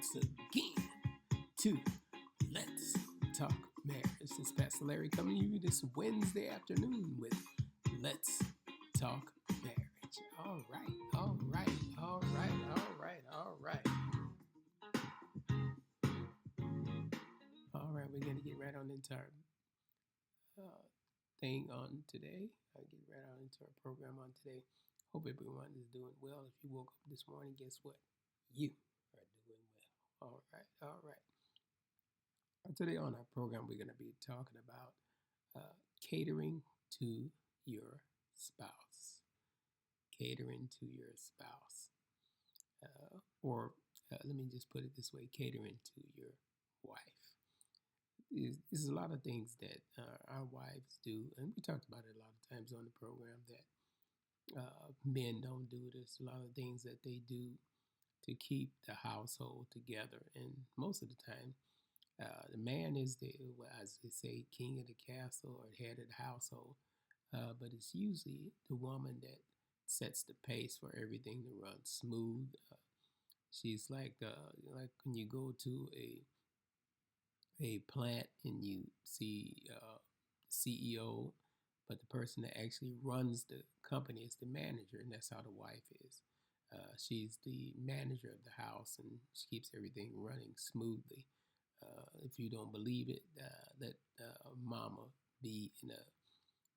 once again to Let's Talk Marriage. This is Pastor Larry coming to you this Wednesday afternoon with Let's Talk Marriage. All right. All right, we're going to get right on into our thing on today. I'll get right on into our program on today. Hope everyone is doing well. If you woke up this morning, guess what? You are doing well. All right. Today on our program, we're going to be talking about catering to your spouse. Catering to your spouse. Or let me just put it this way, catering to your wife. There's a lot of things that our wives do, and we talked about it a lot of times on the program that men don't do. There's a lot of things that they do to keep the household together, and most of the time, the man is as they say, king of the castle or head of the household, but it's usually the woman that sets the pace for everything to run smooth. She's like when you go to a plant and you see CEO, but the person that actually runs the company is the manager, and that's how the wife is. She's the manager of the house, and she keeps everything running smoothly. If you don't believe it, let mama be in a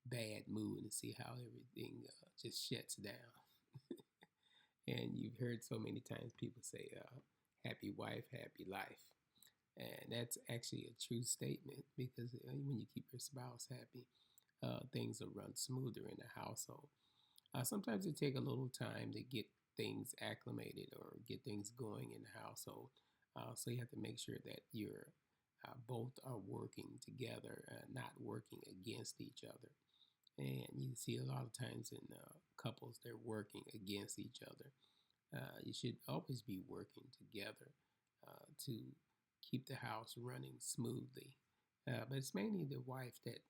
bad mood and see how everything just shuts down. And you've heard so many times people say, happy wife, happy life. And that's actually a true statement, because when you keep your spouse happy, things will run smoother in the household. Sometimes it takes a little time to get things acclimated or get things going in the household. So you have to make sure that you're both are working together, not working against each other. And you see a lot of times in couples, they're working against each other. You should always be working together to keep the house running smoothly. But it's mainly the wife that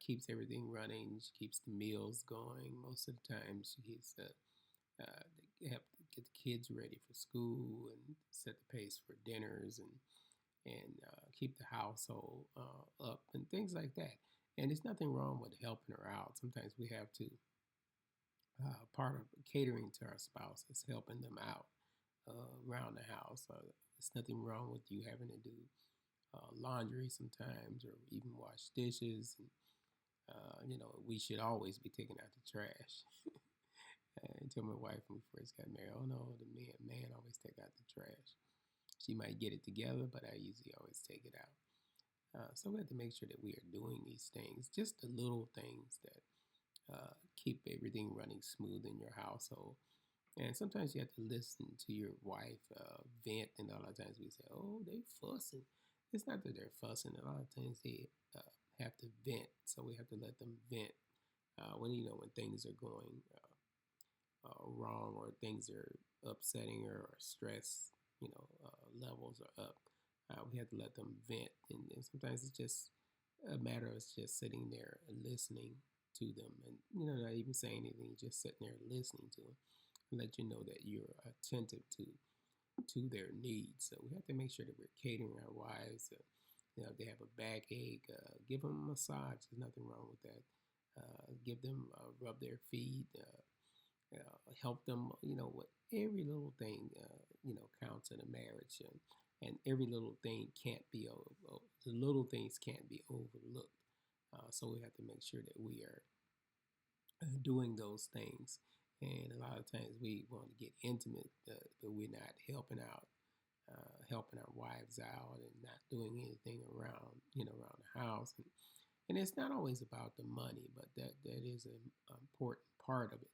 keeps everything running. She keeps the meals going. Most of the time, she keeps they have to get the kids ready for school and set the pace for dinners and keep the household up and things like that. And there's nothing wrong with helping her out. Sometimes we have to, part of catering to our spouse is helping them out around the house. There's nothing wrong with you having to do laundry sometimes, or even wash dishes. And, we should always be taking out the trash. I told my wife when we first got married, oh no, the man always take out the trash. She might get it together, but I usually always take it out. So we have to make sure that we are doing these things, just the little things that keep everything running smooth in your household. And sometimes you have to listen to your wife vent, and a lot of times we say, oh, they fussing. It's not that they're fussing. A lot of times they have to vent, so we have to let them vent when things are going wrong, or things are upsetting her, or stress levels are up. We have to let them vent, and sometimes it's just a matter of just sitting there and listening to them, and not even saying anything, just sitting there listening to them, and let you know that you're attentive to their needs. So we have to make sure that we're catering our wives. If they have a backache, give them a massage. There's nothing wrong with that. Give them rub their feet. Help them, with every little thing, counts in a marriage, and every little thing can't be, the little things can't be overlooked. So we have to make sure that we are doing those things. And a lot of times we want to get intimate, but we're not helping our wives out, and not doing anything around the house. And it's not always about the money, but that is an important part of it.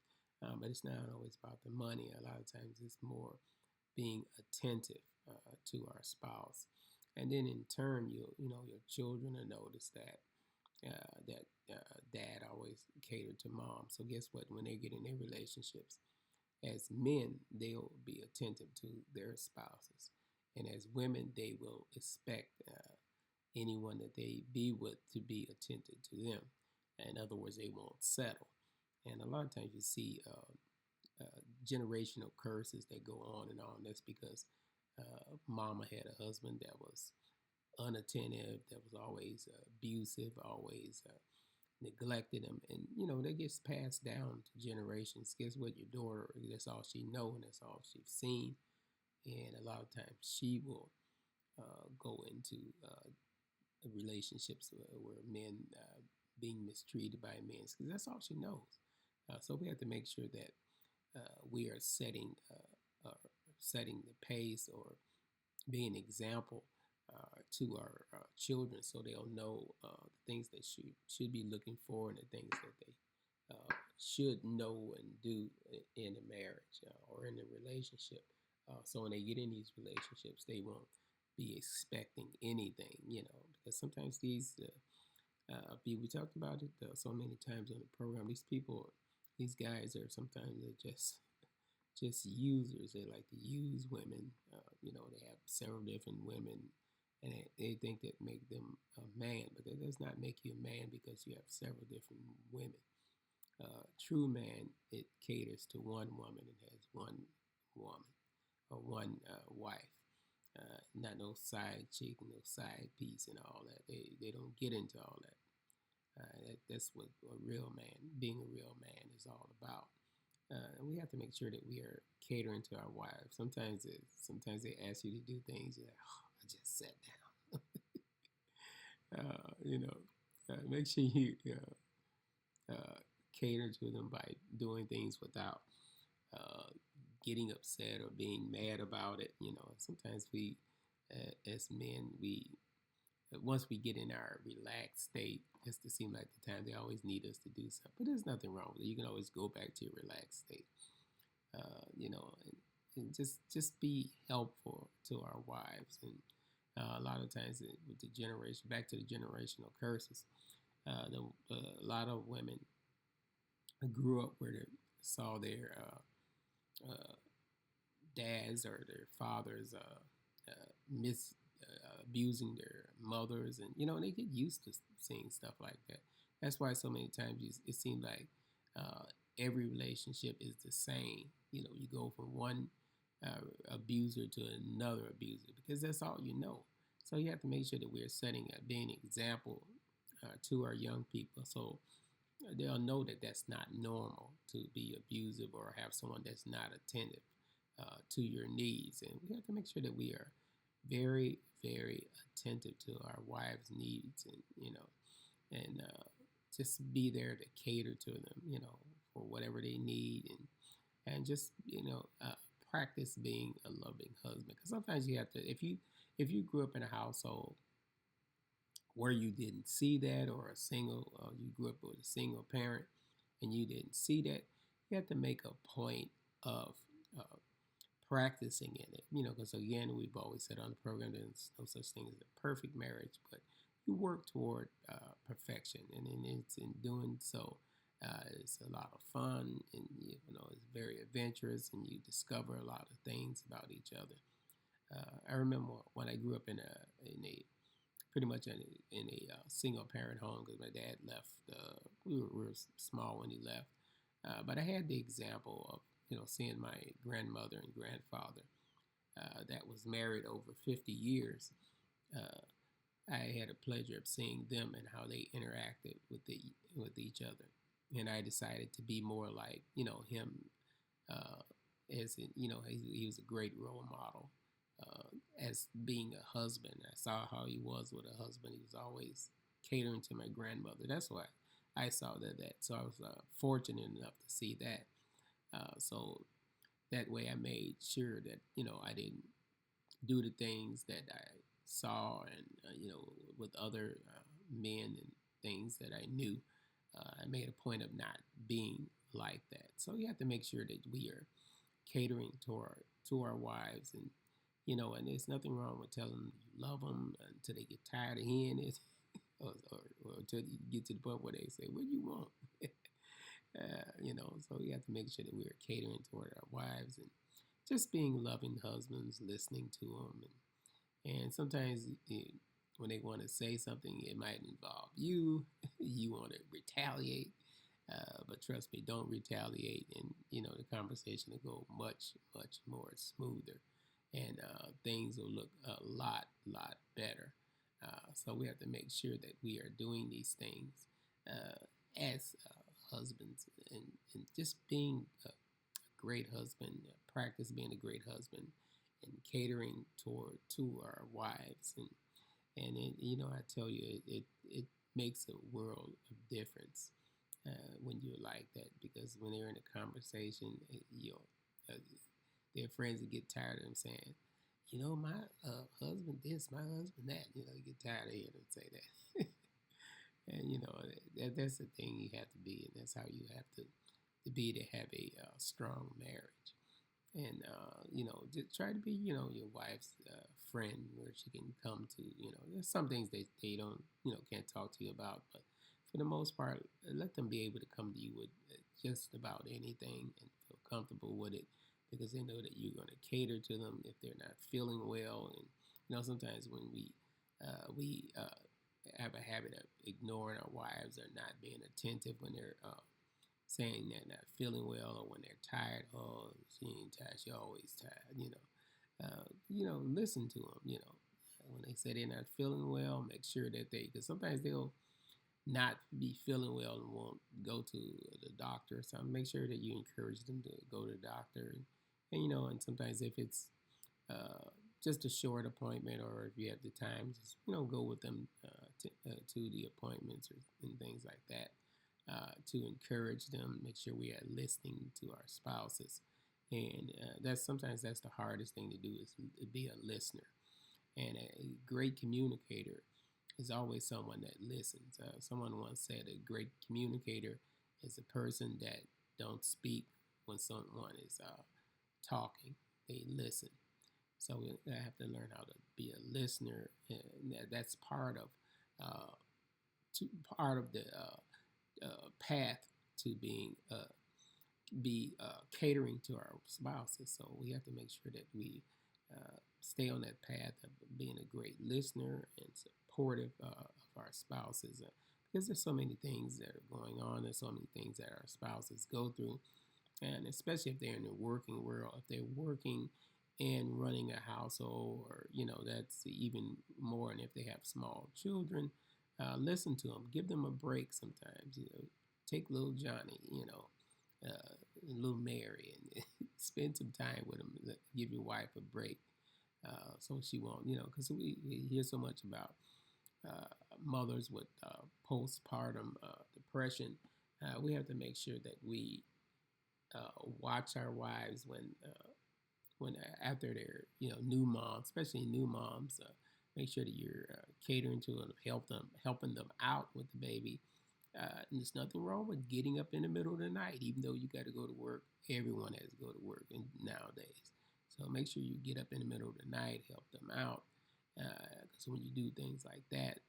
But it's not always about the money. A lot of times it's more being attentive to our spouse. And then in turn, your children will notice that dad always catered to mom. So guess what? When they get in their relationships, as men, they'll be attentive to their spouses. And as women, they will expect anyone that they be with to be attentive to them. In other words, they won't settle. And a lot of times you see generational curses that go on and on. That's because Mama had a husband that was unattentive, that was always abusive, always neglected him, and that gets passed down to generations. Guess what? Your daughter, that's all she knows, and that's all she's seen, and a lot of times she will go into relationships where men being mistreated by men because that's all she knows. So we have to make sure that we are setting the pace or being an example to our children, so they'll know the things they should be looking for and the things that they should know and do in a marriage or in a relationship. So when they get in these relationships, they won't be expecting anything, because sometimes these people, we talked about it so many times on the program. These people, these guys are sometimes they're just users. They like to use women. They have several different women, and they think that make them a man, but that does not make you a man because you have several different women. True man, it caters to one woman and has one woman or one wife. Not no side chick, no side piece, and all that. They don't get into all that. That's what a real man, being a real man, is all about. And we have to make sure that we are catering to our wives. Sometimes they ask you to do things. You're like, oh, I just sat down. Make sure you cater to them by doing things without uh, getting upset or being mad about it. Sometimes we, as men, we once we get in our relaxed state, it's to seem like the time they always need us to do something. But there's nothing wrong with it. You can always go back to your relaxed state. And just be helpful to our wives. And a lot of times with the generation, back to the generational curses, a lot of women grew up where they saw their dads or their fathers abusing their mothers, and they get used to seeing stuff like that. That's why so many times it seems like every relationship is the same. You go from one abuser to another abuser because that's all you know. So you have to make sure that we're being an example to our young people, so they'll know that that's not normal to be abusive or have someone that's not attentive to your needs. And we have to make sure that we are very, very attentive to our wives' needs, and just be there to cater to them, for whatever they need, and just practice being a loving husband. Because sometimes you have to, if you grew up in a household where you didn't see that, or you grew up with a single parent and you didn't see that, you have to make a point of practicing in it. Because again, we've always said on the program, there's no such thing as a perfect marriage, but you work toward perfection, and it's in doing so. It's a lot of fun, and it's very adventurous, and you discover a lot of things about each other. I remember when I grew up in a pretty much in a single parent home because my dad left. We were small when he left, but I had the example of seeing my grandmother and grandfather that was married over 50 years. I had a pleasure of seeing them and how they interacted with each other, and I decided to be more like him. As in, he was a great role model as being a husband. I saw how he was with a husband. He was always catering to my grandmother. That's why I saw that. So I was fortunate enough to see that. So that way I made sure that I didn't do the things that I saw and with other men and things that I knew. I made a point of not being like that. So you have to make sure that we are catering to our wives, and and there's nothing wrong with telling them you love them until they get tired of hearing it, or until you get to the point where they say, "What do you want?" So we have to make sure that we are catering toward our wives and just being loving husbands, listening to them, and sometimes when they want to say something, it might involve you. You want to retaliate, but trust me, don't retaliate, and the conversation will go much, much more smoother. and things will look a lot better. So we have to make sure that we are doing these things as husbands, and just being a great husband, practice being a great husband, and catering toward to our wives, and I tell you, it makes a world of difference when you're like that, because when they're in a conversation, uh, their friends will get tired of them saying, my husband this, my husband that. You get tired of hearing them say that. And that's the thing you have to be, and that's how you have to be to have a strong marriage. And just try to be your wife's friend, where she can come to. There's some things they don't can't talk to you about, but for the most part, let them be able to come to you with just about anything and feel comfortable with it, because they know that you're going to cater to them if they're not feeling well. And sometimes when we have a habit of ignoring our wives or not being attentive when they're saying they're not feeling well, or when they're tired. Oh, she ain't tired. She always tired. Listen to them. When they say they're not feeling well, make sure that because sometimes they'll not be feeling well and won't go to the doctor. So make sure that you encourage them to go to the doctor, and sometimes if it's just a short appointment, or if you have the time, just go with them to the appointments and things like that, to encourage them. Make sure we are listening to our spouses, and sometimes that's the hardest thing to do, is to be a listener. And a great communicator is always someone that listens. Someone once said a great communicator is a person that don't speak when someone is talking. They listen. So we have to learn how to be a listener, and that's part of the path to be catering to our spouses. So we have to make sure that we stay on that path of being a great listener and supportive of our spouses, because there's so many things that are going on. There's so many things that our spouses go through, and especially if they're in the working world, if they're working and running a household, or that's even more. And if they have small children, listen to them, give them a break sometimes. Take little Johnny, little Mary, and spend some time with them. Give your wife a break, so she won't, because we hear so much about mothers with postpartum depression. We have to make sure that we watch our wives when after they're new moms, especially new moms. Make sure that you're catering to them, helping them out with the baby. And there's nothing wrong with getting up in the middle of the night, even though you got to go to work. Everyone has to go to work nowadays. So make sure you get up in the middle of the night, help them out. Because when you do things like that,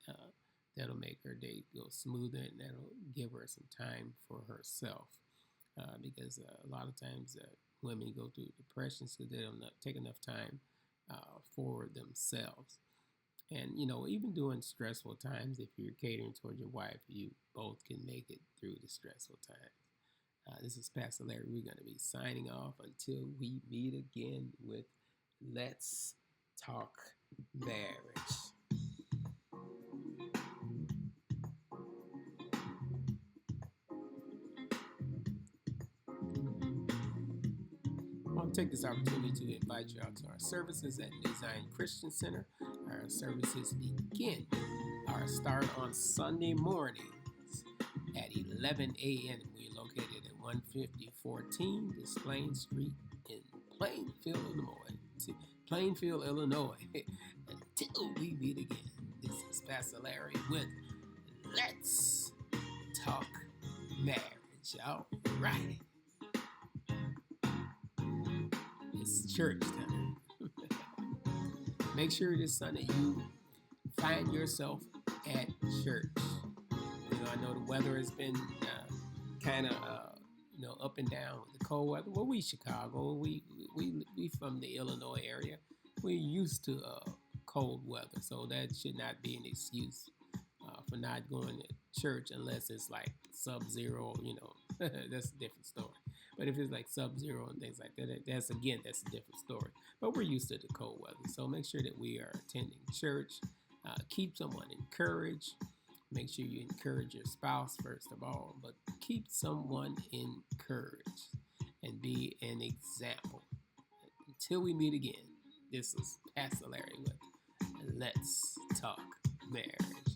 that'll make her day go smoother, and that'll give her some time for herself. Because a lot of times women go through depressions because they don't take enough time for themselves. And even during stressful times, if you're catering toward your wife, you both can make it through the stressful times. This is Pastor Larry. We're going to be signing off until we meet again with Let's Talk Marriage. I want to take this opportunity to invite you out to our services at New Zion Christian Center. Our services begin our start on Sunday mornings at 11 a.m. We're located at 15014 Desplain Street in Plainfield, Illinois. Until we meet again, this is Pastor Larry with Let's Talk Marriage. All right. It's church time. Make sure this Sunday you find yourself at church. I know the weather has been kind of up and down with the cold weather. Well, we Chicago. We from the Illinois area. We're used to cold weather, so that should not be an excuse for not going to church unless it's like sub-zero. That's a different story. But if it's like sub-zero and things like that, that's a different story. But we're used to the cold weather, so make sure that we are attending church. Keep someone encouraged. Make sure you encourage your spouse first of all, but keep someone encouraged and be an example. Until we meet again, this is Pastor Larry with Let's Talk Marriage.